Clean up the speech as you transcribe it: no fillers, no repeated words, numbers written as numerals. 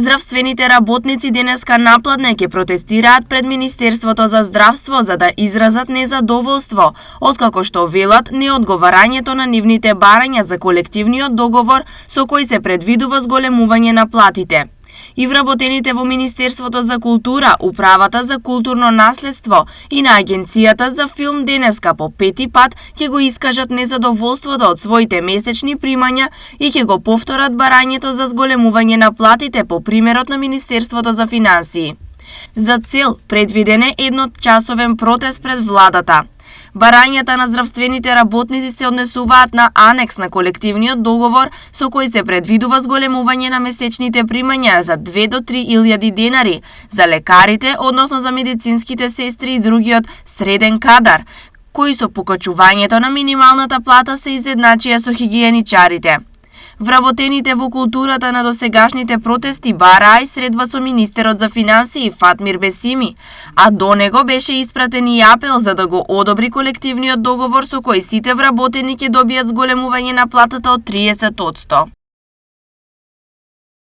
Здравствените работници денеска напладне ќе протестираат пред Министерството за здравство за да изразат незадоволство, откако што велат неодговарањето на нивните барања за колективниот договор со кој се предвидува зголемување на платите. И вработените во Министерството за култура, Управата за културно наследство и на Агенцијата за филм денеска по пети пат ќе го искажат незадоволството од своите месечни примања и ќе го повторат барањето за зголемување на платите по примерот на Министерството за финансии. За цел предвиден е едночасовен протест пред владата. Барањата на здравствените работници се однесуваат на анекс на колективниот договор со кој се предвидува зголемување на месечните примања за 2 до 3 илјади денари за лекарите, односно за медицинските сестри и другиот среден кадар, кои со покачувањето на минималната плата се изедначија со хигиеничарите. Вработените во културата на досегашните протести бараа и средба со министерот за финансии Фатмир Бесими, а до него беше испратен и апел за да го одобри колективниот договор со кој сите вработени ќе добијат зголемување на платата од 30%.